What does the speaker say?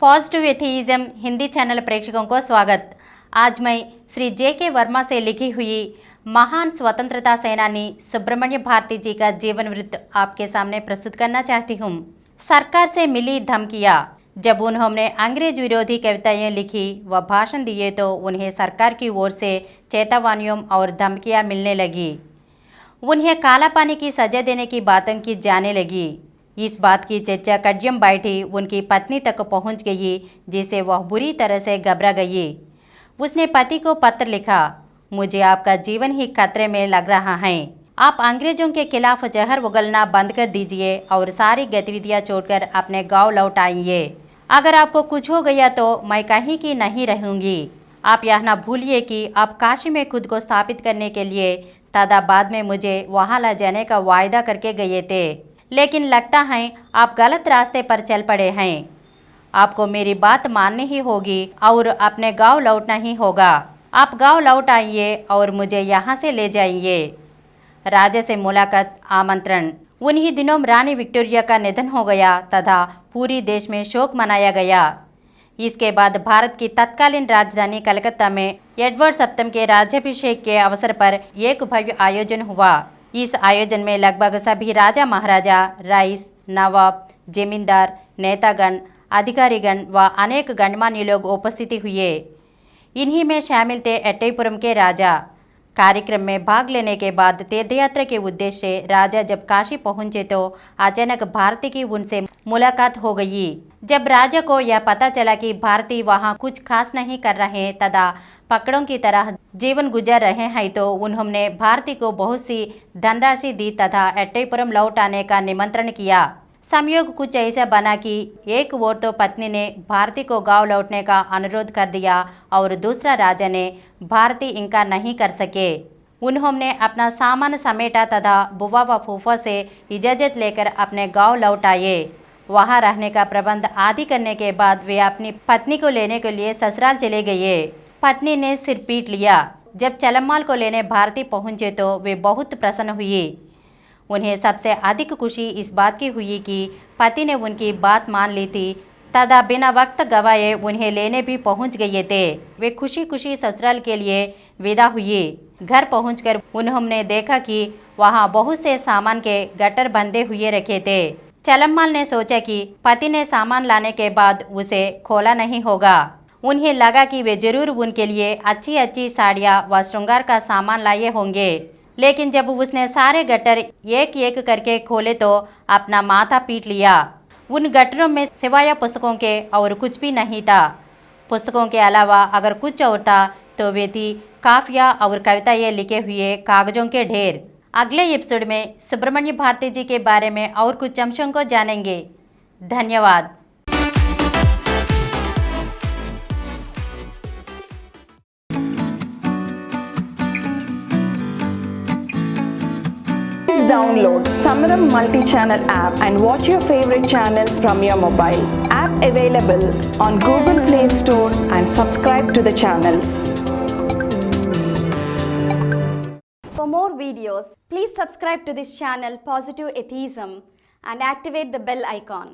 Positive एथीइज्म Hindi channel प्रेक्षकों को स्वागत। आज मैं श्री जे.के. वर्मा से लिखी हुई महान स्वतंत्रता सेनानी सुब्रमण्य भारती जी का जीवन वृत्त आपके सामने प्रस्तुत करना चाहती हूँ। सरकार से मिली धमकियाँ। जब उन्होंने अंग्रेज विरोधी कविताएं लिखी व भाषण दिए तो उन्हें सरकार की ओर से चेतावनियों और धमकियाँ मिलने लगी। उन्हें काला पानी की सजा देने की बातों की जाने लगी। इस बात की चर्चा कड़ियम बैठी उनकी पत्नी तक पहुंच गई, जिसे वह बुरी तरह से घबरा गई। उसने पति को पत्र लिखा, मुझे आपका जीवन ही खतरे में लग रहा है। आप अंग्रेजों के खिलाफ जहर उगलना बंद कर दीजिए और सारी गतिविधियां छोड़कर अपने गांव लौट आइए। अगर आपको कुछ हो गया तो मैं कहीं की नहीं रहूंगी। आप यह ना भूलिए कि आप काशी में खुद को स्थापित करने के लिए तथा बाद में मुझे वहां ला जाने का वायदा करके गए थे, लेकिन लगता है आप गलत रास्ते पर चल पड़े हैं। आपको मेरी बात माननी ही होगी और अपने गांव लौटना ही होगा। आप गांव लौट आइए और मुझे यहाँ से ले जाइए। राजा से मुलाकात आमंत्रण। उन्हीं दिनों रानी विक्टोरिया का निधन हो गया तथा पूरी देश में शोक मनाया गया। इसके बाद भारत की तत्कालीन राजधानी कलकत्ता में एडवर्ड सप्तम के राज्याभिषेक के अवसर पर एक भव्य आयोजन हुआ। इस आयोजन में लगभग सभी राजा महाराजा, रईस, नवाब, जमींदार, नेतागण, अधिकारीगण व अनेक गणमान्य लोग उपस्थित हुए। इन्हीं में शामिल थे एट्टयपुरम के राजा। कार्यक्रम में भाग लेने के बाद तीर्थयात्रा के उद्देश्य से राजा जब काशी पहुंचे तो अचानक भारती की उनसे मुलाकात हो गई। जब राजा को यह पता चला कि भारती वहां कुछ खास नहीं कर रहे तथा पकड़ों की तरह जीवन गुजार रहे हैं तो उन्होंने भारती को बहुत सी धनराशि दी तथा एट्टयपुरम लौट आने का निमंत्रण किया। संयोग कुछ ऐसा बना कि एक ओर तो पत्नी ने भारती को गांव लौटने का अनुरोध कर दिया और दूसरा राजा ने भारती इनकार नहीं कर सके। उन्होंने अपना सामान समेटा तथा बुआ व फूफा से इजाज़त लेकर अपने गांव लौट आए। वहां रहने का प्रबंध आदि करने के बाद वे अपनी पत्नी को लेने के लिए ससुराल चले गए। पत्नी ने सिर पीट लिया। जब चलम्माल को लेने भारती पहुंचे तो वे बहुत प्रसन्न हुई। उन्हें सबसे अधिक खुशी इस बात की हुई कि पति ने उनकी बात मान ली थी तथा बिना वक्त गवाए उन्हें लेने भी पहुंच गए थे। वे खुशी खुशी ससुराल के लिए विदा हुई। घर पहुंचकर उन्होंने देखा कि वहां बहुत से सामान के गट्टर बंधे हुए रखे थे। चलम्माल ने सोचा कि पति ने सामान लाने के बाद उसे खोला नहीं होगा। उन्हें लगा कि वे जरूर उनके लिए अच्छी अच्छी साड़ियाँ व श्रृंगार का सामान लाए होंगे, लेकिन जब उसने सारे गट्टर एक एक करके खोले तो अपना माथा पीट लिया। उन गट्टरों में सिवाय पुस्तकों के और कुछ भी नहीं था। पुस्तकों के अलावा अगर कुछ और था तो वे थी काफिया और कविताएं लिखे हुए कागजों के ढेर। अगले एपिसोड में सुब्रमण्य भारती जी के बारे में और कुछ अंशों को जानेंगे। धन्यवाद। Download Samaram multi-channel app and watch your favorite channels from your mobile. App available on Google Play Store and subscribe to the channels. For more videos, please subscribe to this channel Positive Atheism and activate the bell icon.